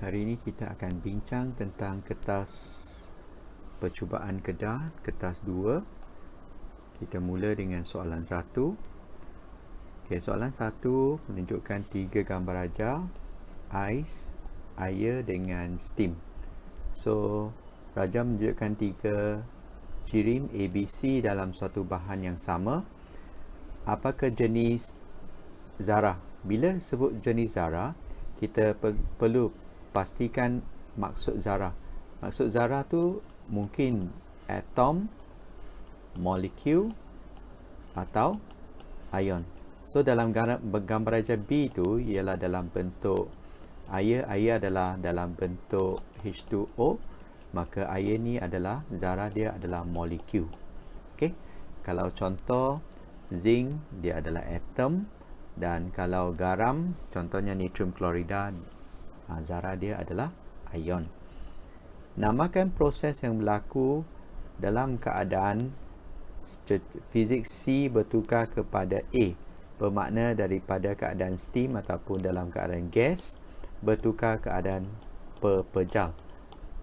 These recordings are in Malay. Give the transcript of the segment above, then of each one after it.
Hari ini kita akan bincang tentang kertas percubaan kedah, kertas 2. Kita mula dengan soalan 1. Okay, soalan 1 menunjukkan 3 gambar ajar, ais, air dengan steam. So, Raja menunjukkan 3 cirim ABC dalam suatu bahan yang sama. Apakah jenis zarah? Bila sebut jenis zarah, kita perlu pastikan maksud zarah. Maksud zarah tu mungkin atom, molekul atau ion. So dalam gambar ajar B tu ialah dalam bentuk air. Air adalah dalam bentuk H2O. Maka air ni adalah zarah dia adalah molekul. Okey. Kalau contoh zinc dia adalah atom, dan kalau garam contohnya natrium klorida, zarah dia adalah ion. Namakan proses yang berlaku dalam keadaan fizik C bertukar kepada A, bermakna daripada keadaan steam ataupun dalam keadaan gas bertukar keadaan pepejal.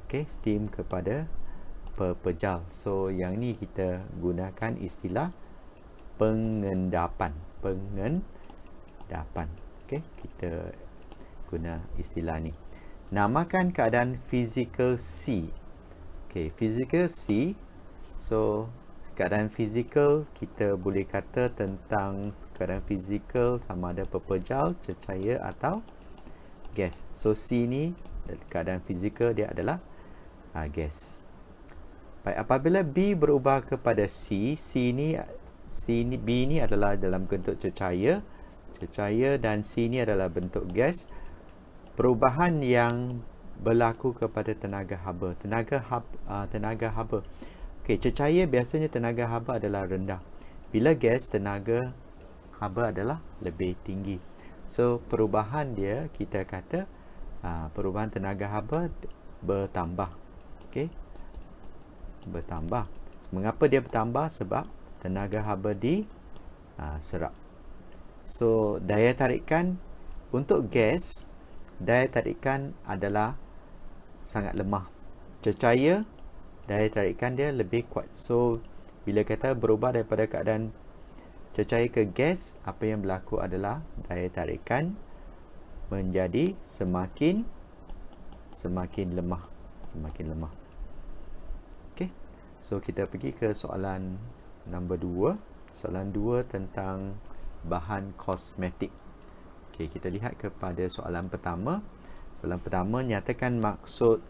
Okey, steam kepada pepejal. So yang ni kita gunakan istilah pengendapan. Okey, kita guna istilah ni. Namakan keadaan fizikal C. Okey, fizikal C. So keadaan fizikal kita boleh kata tentang keadaan fizikal sama ada pepejal, cecair atau gas. So C ni keadaan fizikal dia adalah gas. Baik, apabila B berubah kepada C, B ni adalah dalam bentuk cecair, dan C ni adalah bentuk gas. Perubahan yang berlaku kepada tenaga haba. Tenaga haba. Okey, cecair biasanya tenaga haba adalah rendah. Bila gas, tenaga haba adalah lebih tinggi. So perubahan dia kita kata perubahan tenaga haba bertambah. Okey, bertambah. Mengapa dia bertambah? Sebab tenaga haba diserap. So daya tarikan untuk gas, daya tarikan adalah sangat lemah. Cecair, daya tarikan dia lebih kuat. So bila kita berubah daripada keadaan cecair ke gas, apa yang berlaku adalah daya tarikan menjadi semakin lemah. Okey. So kita pergi ke soalan nombor 2. Soalan 2 tentang bahan kosmetik. Okey, kita lihat kepada soalan pertama. Soalan pertama, nyatakan maksud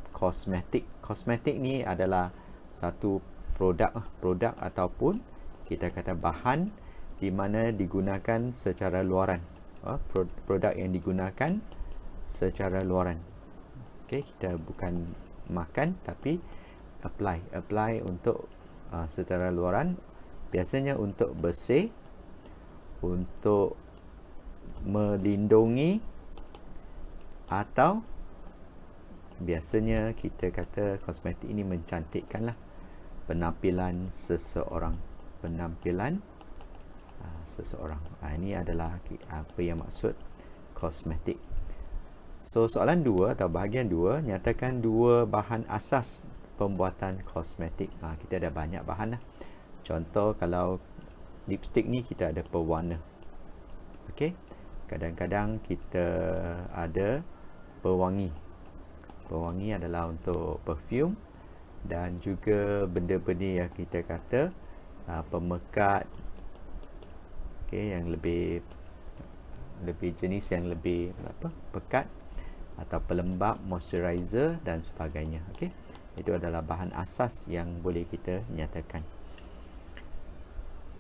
kosmetik. Kosmetik ni adalah satu produk ataupun kita kata bahan di mana digunakan secara luaran. Produk yang digunakan secara luaran. Okey, kita bukan makan tapi apply untuk secara luaran, biasanya untuk bersih, untuk melindungi, atau biasanya kita kata kosmetik ini mencantikkanlah penampilan seseorang. Ini adalah apa yang maksud kosmetik. So soalan 2 atau bahagian 2, nyatakan 2 bahan asas pembuatan kosmetik. Kita ada banyak bahan lah. Contoh kalau lipstick ni kita ada pewarna. Okey. Kadang-kadang kita ada pewangi. Pewangi adalah untuk perfume, dan juga benda-benda yang kita kata pemekat. Okey, yang lebih jenis yang lebih pekat, atau pelembap, moisturizer dan sebagainya. Okey. Itu adalah bahan asas yang boleh kita nyatakan.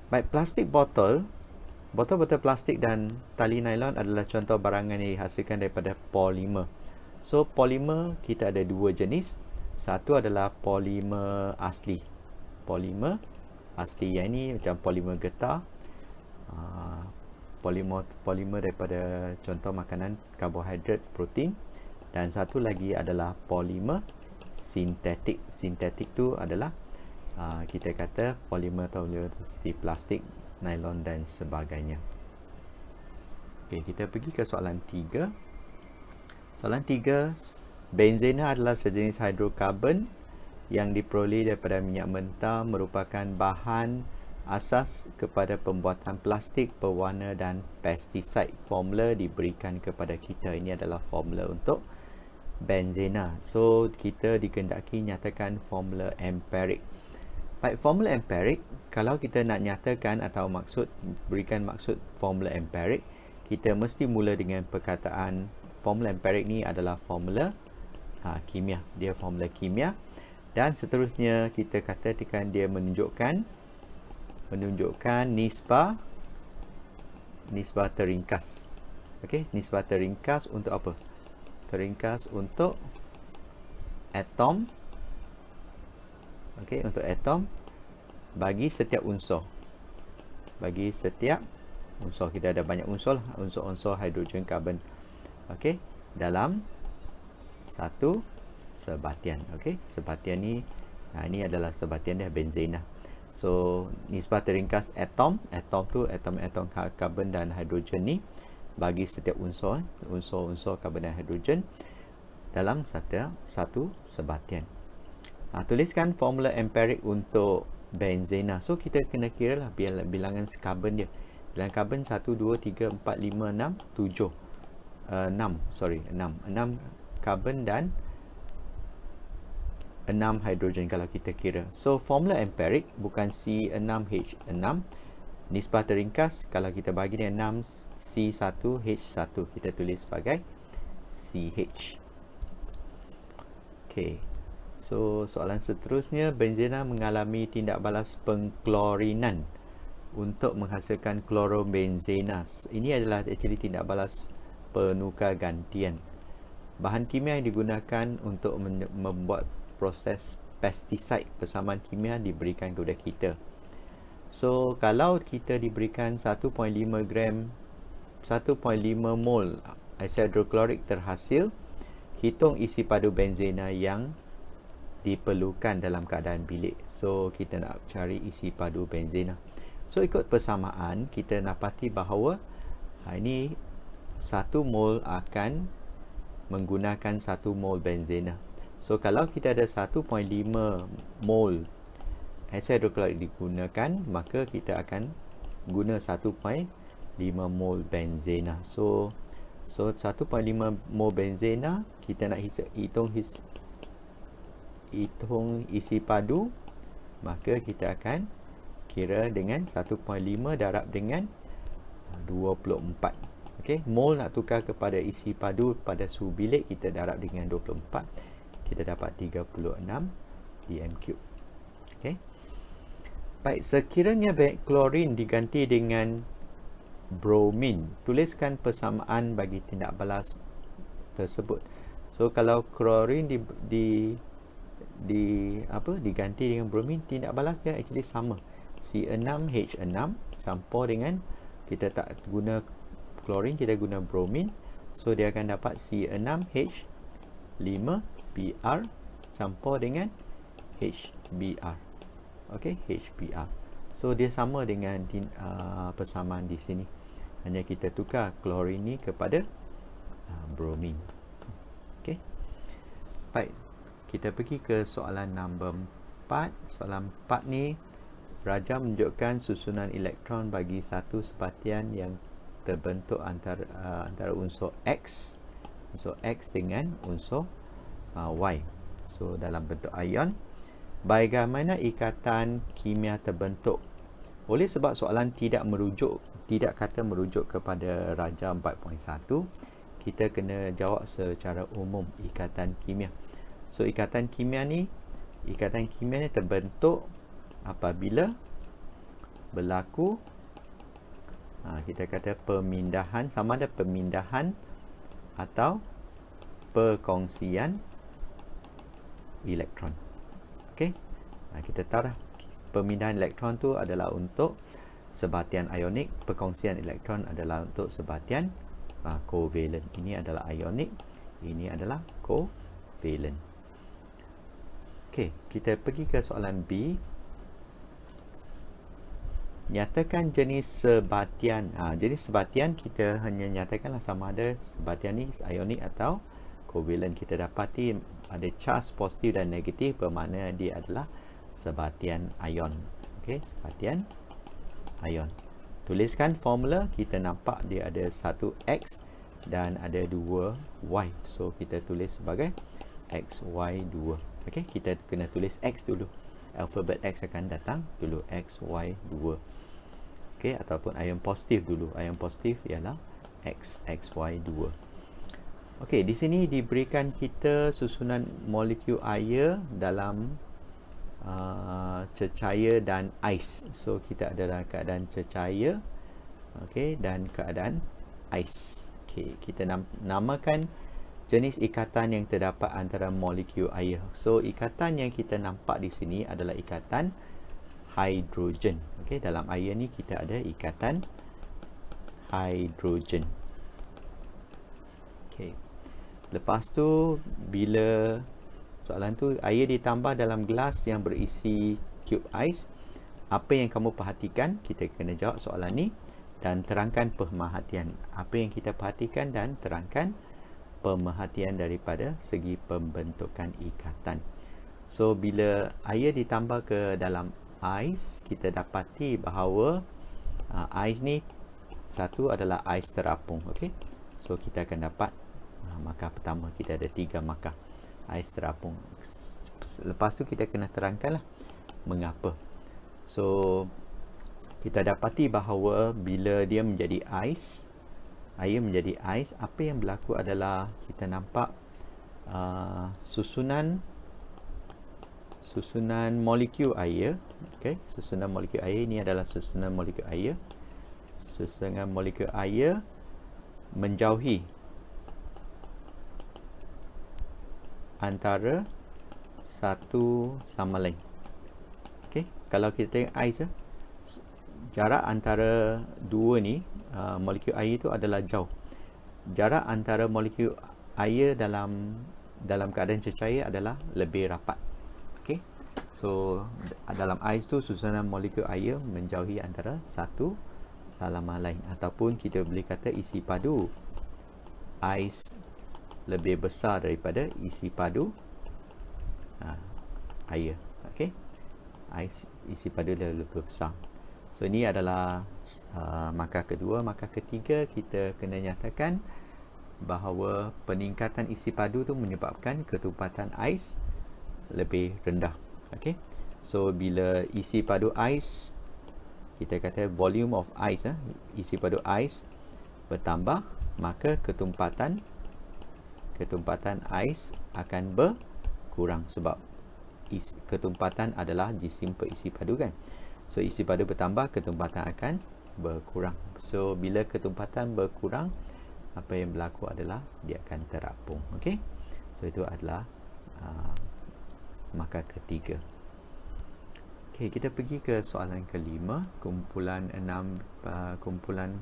Baik, plastik botol plastik dan tali nylon adalah contoh barangan yang dihasilkan daripada polimer. So polimer kita ada 2 jenis. Satu adalah polimer asli. Polimer asli yang ini macam polimer getah, polimer daripada contoh makanan karbohidrat, protein. Dan satu lagi adalah polimer sintetik. Sintetik tu adalah kita kata polimer seperti plastik, nylon dan sebagainya. Okey, kita pergi ke soalan 3. Soalan 3, benzena adalah sejenis hidrokarbon yang diperoleh daripada minyak mentah, merupakan bahan asas kepada pembuatan plastik, pewarna dan pesticide. Formula diberikan kepada kita. Ini adalah formula untuk benzena. So kita dikehendaki nyatakan formula empirik. Baik, formula empirik, kalau kita nak nyatakan atau berikan maksud formula empirik, kita mesti mula dengan perkataan formula empirik ni adalah formula kimia. Dia formula kimia, dan seterusnya kita katakan dia menunjukkan nisbah terringkas. Okey, nisbah terringkas untuk apa? Terringkas untuk atom. Okey, untuk atom bagi setiap unsur. Bagi setiap unsur, kita ada banyak unsur lah, unsur-unsur hidrogen, karbon. Okey, dalam satu sebatian. Okey, sebatian ni ini adalah sebatian dia, benzena. So nisbah terringkas atom tu atom karbon dan hidrogen ni bagi setiap unsur karbon dan hidrogen dalam satu sebatian. Tuliskan formula empirik untuk benzena. So kita kena kira lah bilangan karbon dia. Bilangan karbon 1, 2, 3, 4, 5, 6, 7 6 karbon dan 6 hidrogen kalau kita kira. So formula empirik bukan C6H6. Nisbah terringkas kalau kita bagi dengan 6C1H1, kita tulis sebagai CH. Okey. So soalan seterusnya, benzena mengalami tindak balas pengklorinan untuk menghasilkan klorobenzena. Ini adalah actually tindak balas penukar gantian. Bahan kimia yang digunakan untuk membuat proses pesticide, persamaan kimia diberikan kepada kita. So kalau kita diberikan 1.5 mol asam hidroklorik terhasil, hitung isi padu benzena yang diperlukan dalam keadaan bilik. So kita nak cari isi padu benzena. So ikut persamaan kita dapati bahawa ini 1 mol akan menggunakan 1 mol benzena. So kalau kita ada 1.5 mol asam hidroklorik digunakan, maka kita akan guna 1.5 mol benzena. So 1.5 mol benzena, kita nak hitung isi padu, maka kita akan kira dengan 1.5 darab dengan 24. Okey, mol nak tukar kepada isi padu pada suhu bilik, kita darab dengan 24. Kita dapat 36 dm3. Okey. Baik, sekiranya klorin diganti dengan bromin, tuliskan persamaan bagi tindak balas tersebut. So kalau klorin diganti dengan bromin, tindak balas dia actually sama. C6H6 campur dengan, kita tak guna klorin, kita guna bromin. So dia akan dapat C6H5Br campur dengan HBr. Okey, HBr. So dia sama dengan persamaan di sini. Hanya kita tukar klorin ni kepada bromin. Okey. Baik. Kita pergi ke soalan nombor 4. Soalan 4 ni, Raja menunjukkan susunan elektron bagi satu sebatian yang terbentuk antara unsur X dengan unsur Y. So dalam bentuk ion. Bagaimana ikatan kimia terbentuk? Oleh sebab soalan tidak kata merujuk kepada Raja 4.1, kita kena jawab secara umum ikatan kimia. So ikatan kimia ni terbentuk apabila berlaku kita kata pemindahan, sama ada pemindahan atau perkongsian elektron. Okey. Kita tahu dah, pemindahan elektron tu adalah untuk sebatian ionik, perkongsian elektron adalah untuk sebatian covalent. Ini adalah ionik, ini adalah covalent. Okey, kita pergi ke soalan B. Nyatakan jenis sebatian. Jenis sebatian kita hanya nyatakanlah sama ada sebatian ni ionik atau Covalent kita dapati ada charge positif dan negatif, bermakna dia adalah sebatian ion. Okey, sebatian ion. Tuliskan formula, kita nampak dia ada satu X dan ada 2 Y. So kita tulis sebagai XY2. Okey, kita kena tulis X dulu. Alfabet X akan datang dulu, XY2. Okey, ataupun ion positif dulu. Ion positif ialah XY2. Okey, di sini diberikan kita susunan molekul air dalam cecair dan ais. So kita ada dalam keadaan cecair, okey, dan keadaan ais. Okey, kita namakan jenis ikatan yang terdapat antara molekul air. So ikatan yang kita nampak di sini adalah ikatan hidrogen. Okey, dalam air ni kita ada ikatan hidrogen. Okey. Lepas tu, bila soalan tu air ditambah dalam gelas yang berisi cube ais, apa yang kamu perhatikan? Kita kena jawab soalan ni dan terangkan pemerhatian. Apa yang kita perhatikan dan terangkan pemerhatian daripada segi pembentukan ikatan. So bila air ditambah ke dalam ais, kita dapati bahawa ais ni satu adalah ais terapung. Okey. So kita akan dapat markah pertama, kita ada 3 markah ais terapung. Lepas tu kita kena terangkanlah mengapa. So kita dapati bahawa bila dia menjadi ais, air menjadi ais, apa yang berlaku adalah kita nampak susunan molekul air. Okey, susunan molekul air ini adalah susunan molekul air. Susunan molekul air menjauhi antara satu sama lain. Okey, kalau kita tengok ais, jarak antara dua ni molekul air itu adalah jauh. Jarak antara molekul air dalam keadaan cecair adalah lebih rapat. Okey. So dalam ais tu susunan molekul air menjauhi antara satu sama lain, ataupun kita boleh kata isi padu ais lebih besar daripada isi padu air. Okey. Isi padu lebih besar. So ini adalah markah kedua. Markah ketiga, kita kena nyatakan bahawa peningkatan isi padu tu menyebabkan ketumpatan ais lebih rendah. Okey. So bila isi padu ais, kita kata volume of ice, isi padu ais bertambah, maka ketumpatan ais akan berkurang, sebab ketumpatan adalah jisim perisi padu kan. So isi padu bertambah, ketumpatan akan berkurang. So bila ketumpatan berkurang, apa yang berlaku adalah dia akan terapung. Okey. So itu adalah markah ketiga. Okey, kita pergi ke soalan kelima, kumpulan 6 kumpulan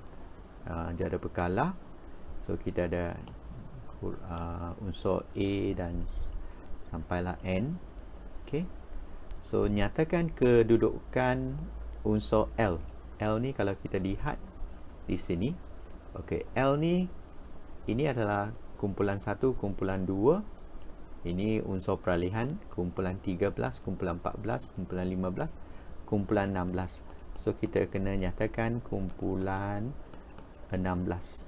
jada berkala. So kita ada unsur A dan sampailah N. Okey. So nyatakan kedudukan unsur L. L ni kalau kita lihat di sini, okey, L ni ini adalah kumpulan 1, kumpulan 2. Ini unsur peralihan, kumpulan 13, kumpulan 14, kumpulan 15, kumpulan 16. So kita kena nyatakan kumpulan 16.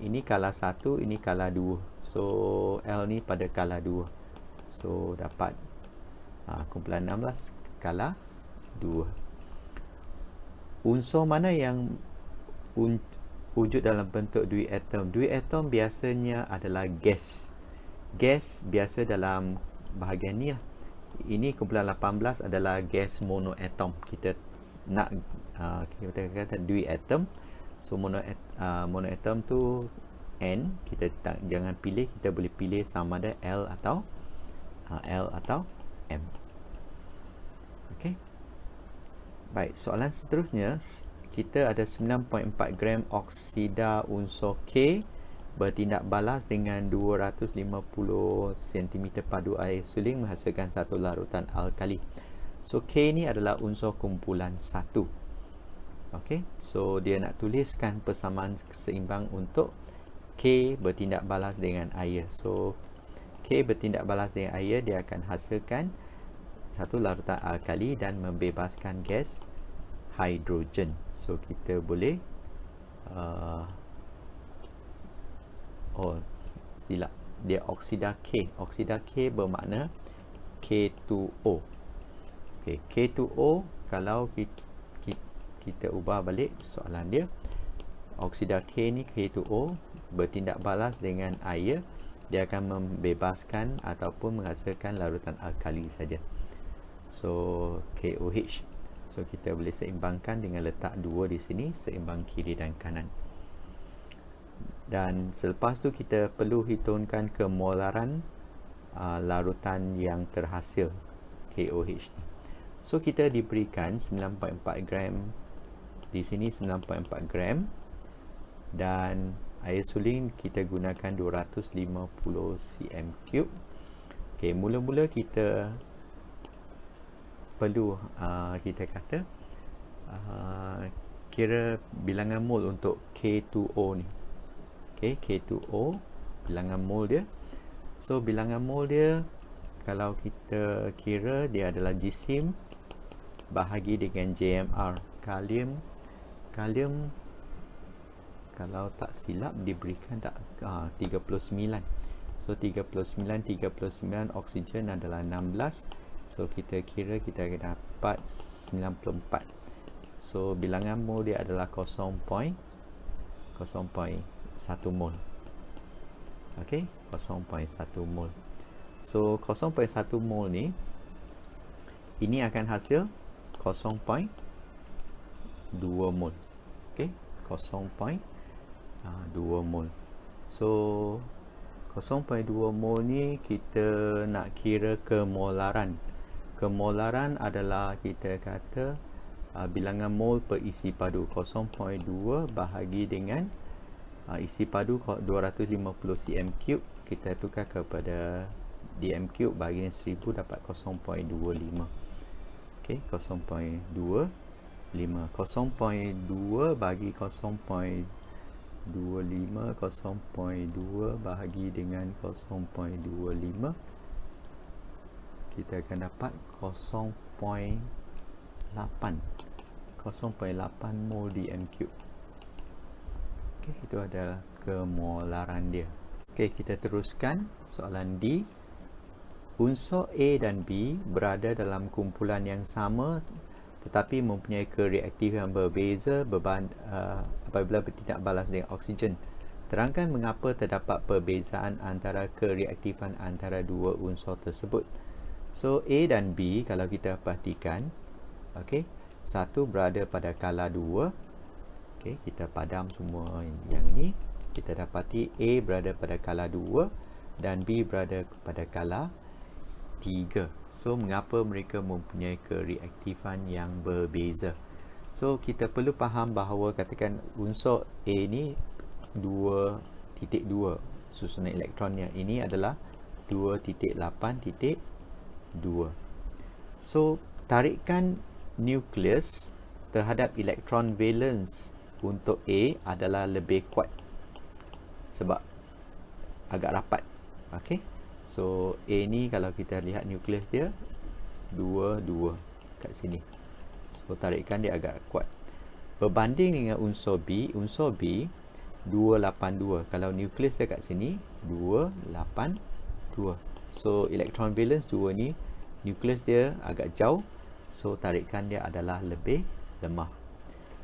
Ini kala 1, ini kala 2. So L ni pada kala 2. So dapat kumpulan 16 kala 2. Unsur mana yang wujud dalam bentuk duit atom? Duit atom biasanya adalah gas. Gas biasa dalam bahagian ni lah. Ini kumpulan 18 adalah gas monoatom. Kita nak kita kata duit atom. So monoatom tu N, kita jangan pilih, kita boleh pilih sama ada L atau M. Okey. Baik, soalan seterusnya, kita ada 9.4 gram oksida unsur K bertindak balas dengan 250 cm padu air suling menghasilkan satu larutan alkali. So K ni adalah unsur kumpulan 1. Okey, so dia nak tuliskan persamaan seimbang untuk K bertindak balas dengan air. So K bertindak balas dengan air, dia akan hasilkan satu larutan alkali dan membebaskan gas hidrogen. So kita boleh silap, dia oksida K. Oksida K bermakna K2O. Okay, K2O, kalau kita ubah balik soalan dia, oksida K ni, K2O bertindak balas dengan air, dia akan membebaskan ataupun menghasilkan larutan alkali saja. So KOH. So kita boleh seimbangkan dengan letak 2 di sini, seimbang kiri dan kanan. Dan selepas tu kita perlu hitungkan kemolaran larutan yang terhasil KOH ni. So kita diberikan 9.4 gram di sini, 9.4 gram, dan air suling kita gunakan 250 cm3. Okey, mula-mula kita perlu kita kata kira bilangan mol untuk K2O ni. Okey, K2O bilangan mol dia. So bilangan mol dia, kalau kita kira, dia adalah jisim bahagi dengan JMR. Kalium kalau tak silap diberikan 39. So 39, oksigen adalah 16. So kita kira kita akan dapat 94. So bilangan mol dia adalah 0.1 mol. Okey, 0.1 mol. So 0.1 mol ni, ini akan hasil 0.2 mol. Okey, 0.2 mol. So 0.2 mol ni kita nak kira kemolaran. Kemolaran adalah kita kata bilangan mol per isi padu. 0.2 bahagi dengan isi padu 250 cm3, kita tukar kepada dm3 bagi 1000 dapat 0.25. Okey, 0.25. 0.2 bagi 0.25, 0.2 bahagi dengan 0.25, kita akan dapat 0.8 mol dm3. Okey, itu adalah kemolaran dia. Okey, kita teruskan soalan D. Unsur A dan B berada dalam kumpulan yang sama tetapi mempunyai kereaktifan berbeza apabila bertindak balas dengan oksigen. Terangkan mengapa terdapat perbezaan antara kereaktifan antara dua unsur tersebut. So A dan B, kalau kita perhatikan, okey, satu berada pada kala 2. Okey, kita padam semua yang ni. Kita dapati A berada pada kala 2 dan B berada pada kala 3. So mengapa mereka mempunyai kereaktifan yang berbeza? So kita perlu faham bahawa katakan unsur A ni 2.2 susunan elektronnya, ini adalah 2.8.2. So tarikan nukleus terhadap elektron valence untuk A adalah lebih kuat sebab agak rapat. Okey, so A ni kalau kita lihat nukleus dia 2 kat sini, so tarikan dia agak kuat berbanding dengan unsur B. Unsur B 282, kalau nukleus dia kat sini 282. So elektron valence 2 ni, nukleus dia agak jauh, so tarikan dia adalah lebih lemah.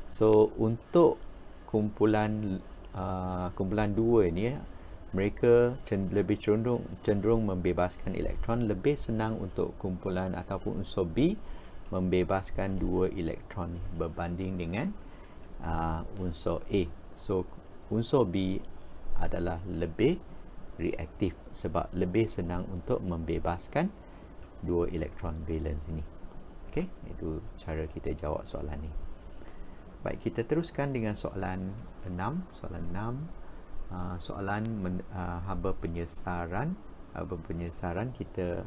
So untuk kumpulan 2 ni, mereka lebih cenderung membebaskan elektron. Lebih senang untuk kumpulan ataupun unsur B membebaskan 2 elektron berbanding dengan unsur A. So unsur B adalah lebih reaktif sebab lebih senang untuk membebaskan 2 elektron valence ini. Okey, itu cara kita jawab soalan ni. Baik, kita teruskan dengan soalan 6. Soalan 6, soalan haba penyesaran. Haba penyesaran kita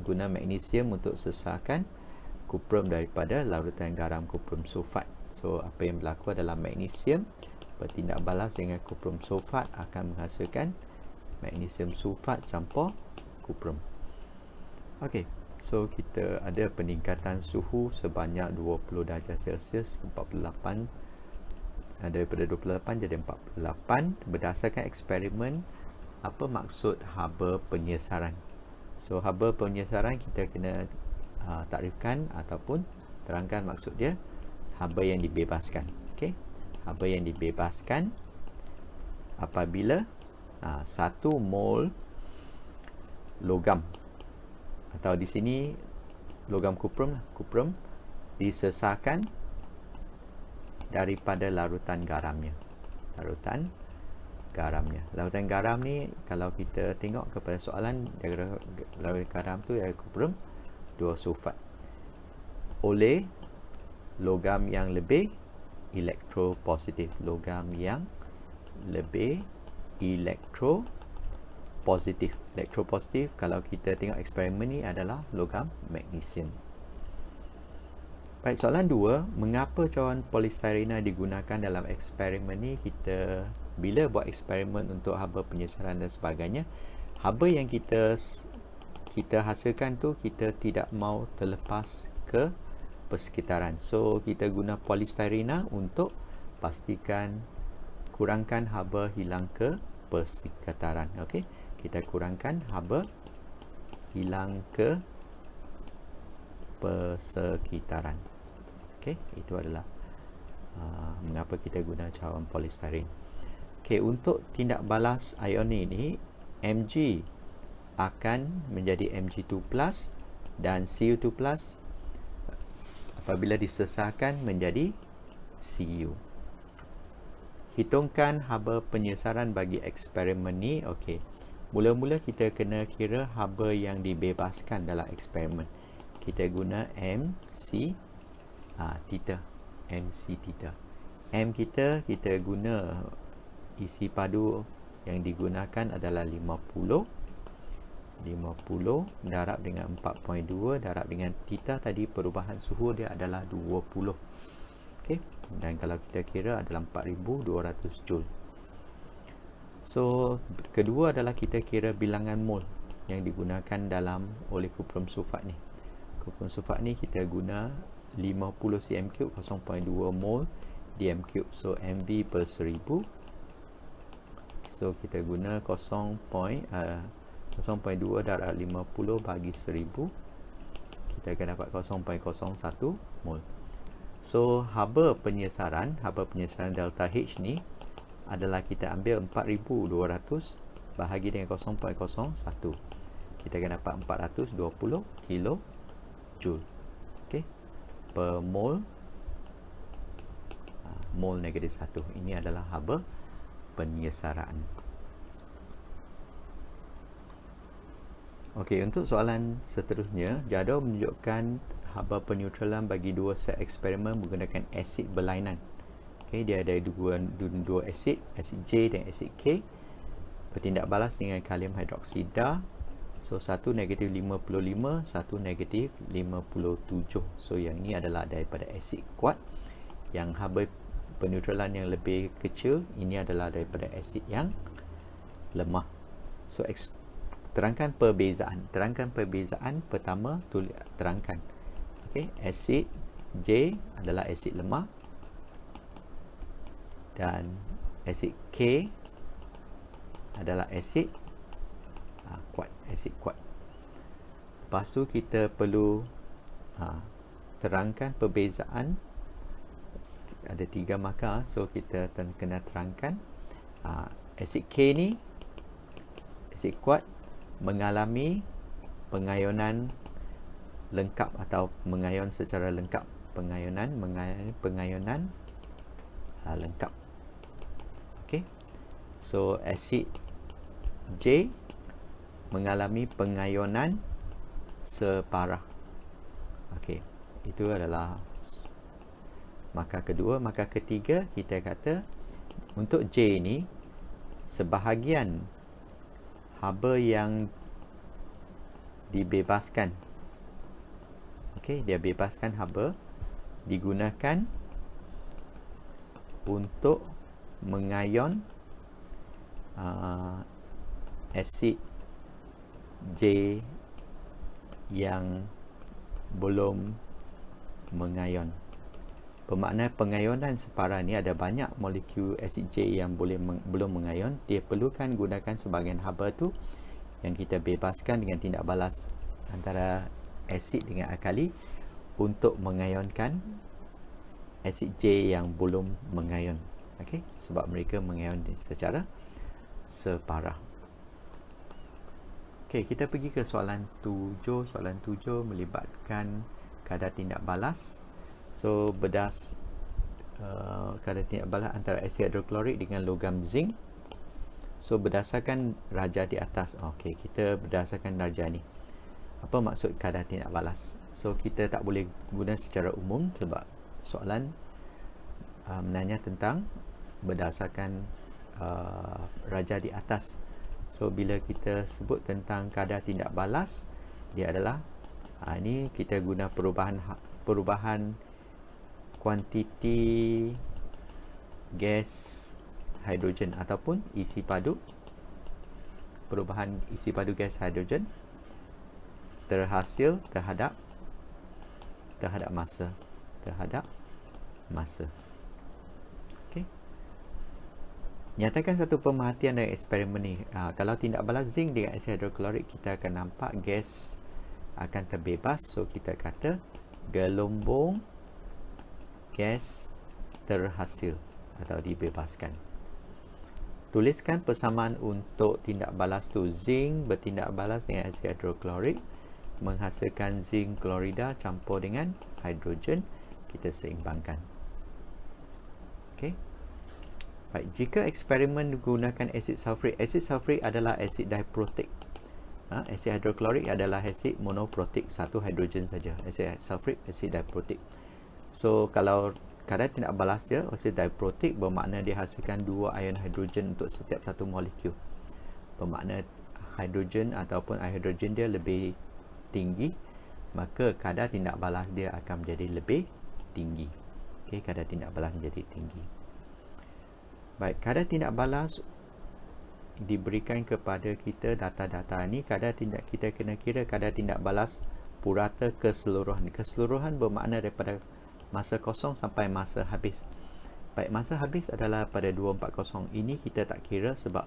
guna magnesium untuk sesarkan kuprum daripada larutan garam kuprum sulfat. So apa yang berlaku adalah magnesium bertindak balas dengan kuprum sulfat akan menghasilkan magnesium sulfat campur kuprum. Okey, so kita ada peningkatan suhu sebanyak 20 darjah Celsius, 48 daripada 28 jadi 48 berdasarkan eksperimen. Apa maksud haba penyesaran? So haba penyesaran kita kena takrifkan ataupun terangkan maksud dia. Haba yang dibebaskan. Okey, haba yang dibebaskan apabila 1 mol logam, atau di sini logam kuprum disesarkan daripada larutan garamnya. Larutan garam ni kalau kita tengok kepada soalan, larutan garam tu ialah kuprum 2 sulfat oleh logam yang lebih elektropositif. Logam yang lebih elektropositif kalau kita tengok eksperimen ni adalah logam magnesium. Baik, soalan 2, mengapa cawan polistirena digunakan dalam eksperimen ni? Kita bila buat eksperimen untuk haba penyesaran dan sebagainya, haba yang kita hasilkan tu kita tidak mau terlepas ke persekitaran. So kita guna polistirena untuk pastikan kurangkan haba hilang ke persekitaran. Okey, kita kurangkan haba hilang ke persekitaran. Okey, itu adalah mengapa kita guna cawan polistiren. Okey, untuk tindak balas ioni ini, Mg akan menjadi Mg2+ dan Cu2+ apabila disesarkan menjadi Cu. Hitungkan haba penyesaran bagi eksperimen ni. Okey, mula-mula kita kena kira haba yang dibebaskan dalam eksperimen. Kita guna MC theta. MC theta. M kita guna isi padu yang digunakan adalah 50 darab dengan 4.2 darab dengan theta tadi, perubahan suhu dia adalah 20. Okey, dan kalau kita kira adalah 4200 joule. So kedua adalah kita kira bilangan mol yang digunakan dalam oleh kuprum sulfat ni. Kuprum sulfat ni kita guna 50 cm3, 0.2 mol dm3. So mv per 1000. So kita guna 0.2 darab 50 bagi 1000, kita akan dapat 0.01 mol. So haba penyesaran delta H ni adalah kita ambil 4200 bahagi dengan 0.01, kita akan dapat 420 kilo joule. Okey, per mol negatif 1. Ini adalah haba penyesaran. Okey, untuk soalan seterusnya, jadual menunjukkan haba peneutralan bagi dua set eksperimen menggunakan asid berlainan. Okey, dia ada dua asid J dan asid K, bertindak balas dengan kalium hidroksida. So satu negatif 55, satu negatif 57. So yang ini adalah daripada asid kuat. Yang haba peneutralan yang lebih kecil ini adalah daripada asid yang lemah. So terangkan perbezaan. Pertama terangkan. Okey, asid J adalah asid lemah dan asid K adalah asid kuat, asid kuat. Lepas tu kita perlu terangkan perbezaan. Ada 3 markah, so kita kena terangkan asid K ni, asid kuat, mengalami pengayunan lengkap atau mengayon secara lengkap. Pengayunan lengkap. Okey, so asid J mengalami pengayunan separah. Okey, itu adalah markah kedua. Markah ketiga, kita kata untuk J ni sebahagian haba yang dibebaskan. Okey, dia bebaskan haba digunakan untuk mengayon asid J yang belum mengayon. Bermakna pengayonan separa ni ada banyak molekul asid J yang belum mengayon. Dia perlukan gunakan sebahagian haba tu yang kita bebaskan dengan tindak balas antara asid dengan alkali untuk mengayonkan asid J yang belum mengayon. Okey, sebab mereka mengayon secara separa. Okey, kita pergi ke soalan 7. Soalan 7 melibatkan kadar tindak balas. So, kadar tindak balas antara asid hidroklorik dengan logam zinc. So, berdasarkan darjah di atas. Okey, kita berdasarkan darjah ni. Apa maksud kadar tindak balas? So, kita tak boleh guna secara umum sebab soalan menanya tentang berdasarkan darjah di atas. So, bila kita sebut tentang kadar tindak balas, dia adalah ini kita guna perubahan kuantiti gas hidrogen ataupun isi padu, perubahan isi padu gas hidrogen terhasil terhadap masa. Okey. Nyatakan satu pemerhatian dari eksperimen ni. Kalau tindak balas zinc dengan asid hidroklorik, kita akan nampak gas akan terbebas. So, kita kata gelombang gas terhasil atau dibebaskan. Tuliskan persamaan untuk tindak balas tu. Zinc bertindak balas dengan asid hidroklorik menghasilkan zinc klorida campur dengan hidrogen. Kita seimbangkan. Okey. Baik, jika eksperimen gunakan asid sulfurik. Asid sulfurik adalah asid diprotik. Asid hidroklorik adalah asid monoprotik, satu hidrogen saja. Asid sulfurik asid diprotik. So, kalau kadar tindak balas dia asid diprotik, bermakna dia hasilkan dua ion hidrogen untuk setiap satu molekul. Bermakna hidrogen ataupun hidrogen dia lebih tinggi, maka kadar tindak balas dia akan menjadi lebih tinggi. Okey, kadar tindak balas menjadi tinggi. Baik, kadar tindak balas diberikan kepada kita data-data ni. Kita kena kira kadar tindak balas purata keseluruhan. Keseluruhan bermakna daripada masa kosong sampai masa habis. Baik, masa habis adalah pada 240. Ini kita tak kira sebab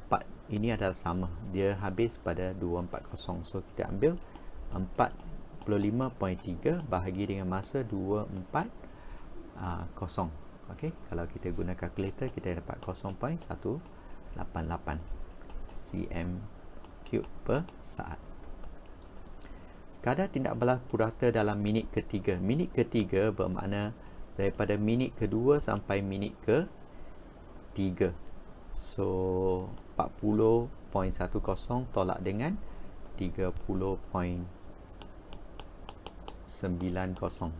part ini adalah sama. Dia habis pada 240. So, kita ambil 45.3 bahagi dengan masa 240. Okey, kalau kita guna kalkulator, kita dapat 0.188 cm3 per saat. Kadar tindak balas purata dalam minit ketiga. Minit ketiga bermakna daripada minit kedua sampai minit ke-3. So, 40.10 tolak dengan 30.90.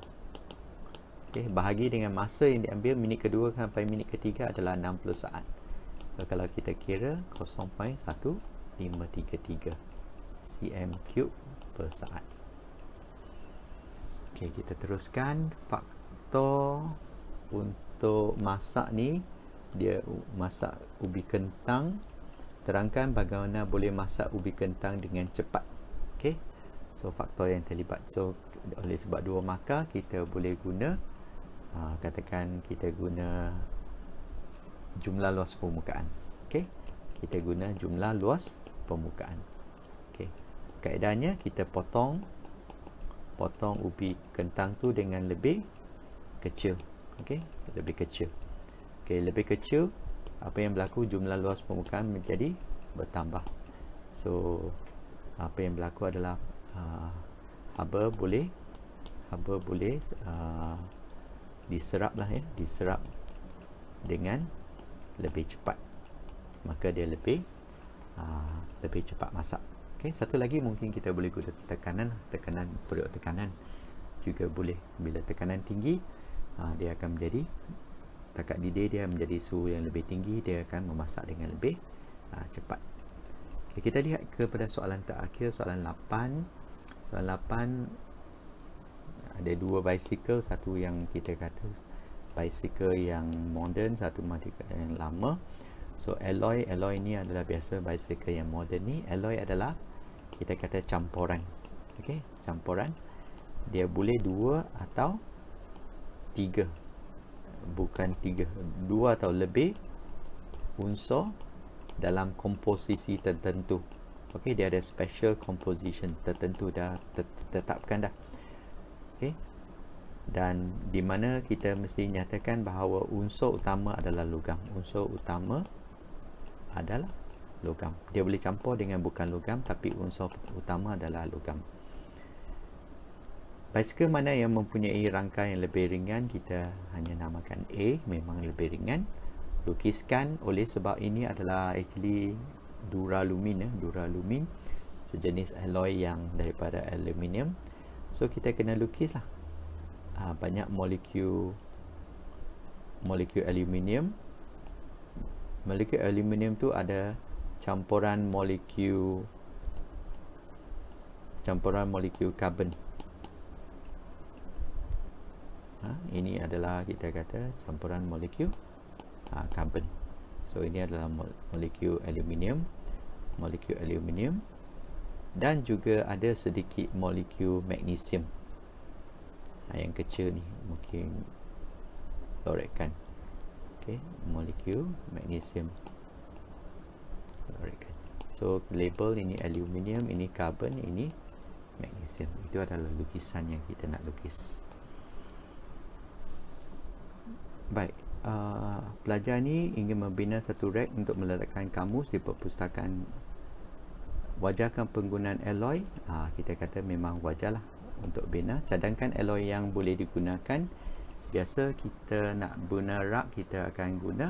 Okey, bahagi dengan masa yang diambil minit kedua sampai minit ketiga adalah 60 saat. So, kalau kita kira 0.1533 cm3 per saat. Okey, kita teruskan. Faktor untuk masak ni, dia masak ubi kentang. Terangkan bagaimana boleh masak ubi kentang dengan cepat. Okey, so faktor yang terlibat. So, oleh sebab dua markah, kita boleh guna katakan kita guna jumlah luas permukaan. Okey, kita guna jumlah luas permukaan. Okey, kaedahnya kita potong ubi kentang tu dengan lebih kecil. Okey, lebih kecil. Okey, lebih kecil, apa yang berlaku, jumlah luas permukaan menjadi bertambah. So, apa yang berlaku adalah haba boleh diserap lah ya, diserap dengan lebih cepat, maka dia lebih cepat masak. Okey, satu lagi mungkin kita boleh guna tekanan periuk tekanan juga boleh. Bila tekanan tinggi, dia akan menjadi, takat didih dia menjadi suhu yang lebih tinggi, dia akan memasak dengan lebih cepat. Okey, kita lihat kepada soalan terakhir, soalan 8. Soalan 8 ada dua bicycle, satu yang kita kata bicycle yang moden, satu bicycle yang lama. So alloy ni adalah biasa bicycle yang moden ni. Alloy adalah kita kata campuran. Okey, campuran. Dia boleh 2 atau 3. Bukan 3, 2 atau lebih unsur dalam komposisi tertentu. Okey, dia ada special composition tertentu dah tetapkan dah. Okey. Dan di mana kita mesti nyatakan bahawa unsur utama adalah logam. Unsur utama adalah logam. Dia boleh campur dengan bukan logam, tapi unsur utama adalah logam. Bicycle mana yang mempunyai rangka yang lebih ringan, kita hanya namakan A, memang lebih ringan. Lukiskan. Oleh sebab ini adalah actually duralumin, duralumin, sejenis alloy yang daripada aluminium. So kita kena lukis lah banyak molekul aluminium. Molekul aluminium tu ada campuran molekul karbon. Ini adalah kita kata campuran molekul karbon. So ini adalah molekul aluminium, dan juga ada sedikit molekul magnesium. Yang kecil ni mungkin lorekkan. Okey, molekul magnesium, lorekkan. So label ini aluminium, ini karbon, ini magnesium. Itu adalah lukisan yang kita nak lukis. Baik, pelajar ni ingin membina satu rek untuk meletakkan kamus di perpustakaan. Wajarkan penggunaan alloy. Kita kata memang wajarlah untuk bina. Cadangkan alloy yang boleh digunakan. Biasa kita nak guna rak, kita akan guna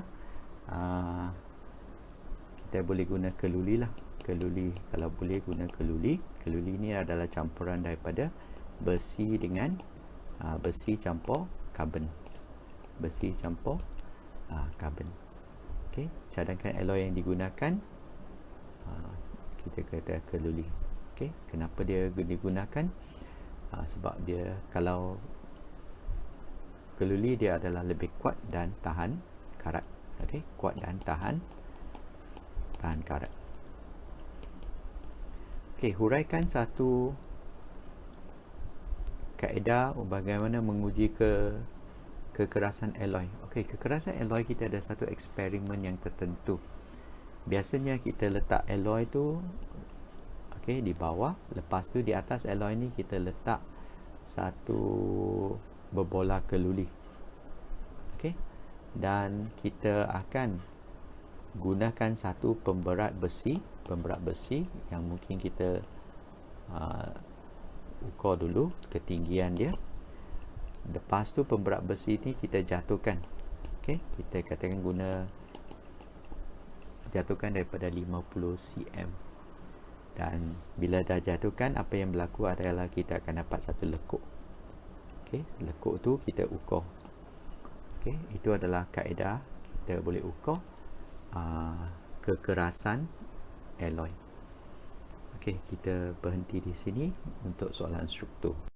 kita boleh guna keluli lah. Keluli, kalau boleh guna keluli. Keluli ni adalah campuran daripada besi dengan besi campur karbon. Besi campur karbon. Okey, cadangkan alloy yang digunakan, kita kata keluli. Okey, kenapa dia digunakan? Sebab dia, kalau keluli dia adalah lebih kuat dan tahan karat. Okey, kuat dan tahan karat. Okey, huraikan satu kaedah bagaimana menguji kekerasan alloy. Okey, kekerasan alloy kita ada satu eksperimen yang tertentu. Biasanya kita letak alloy tu di bawah, lepas tu di atas alloy ni kita letak satu berbola keluli. Okey, dan kita akan gunakan satu pemberat besi yang mungkin kita ukur dulu ketinggian dia. Lepas tu pemberat besi ni kita jatuhkan. Okey, kita katakan jatuhkan daripada 50 cm. Dan bila dah jatuhkan, apa yang berlaku adalah kita akan dapat satu lekuk. Okey, lekuk tu kita ukur. Okey, itu adalah kaedah kita boleh ukur kekerasan alloy. Okey, kita berhenti di sini untuk soalan struktur.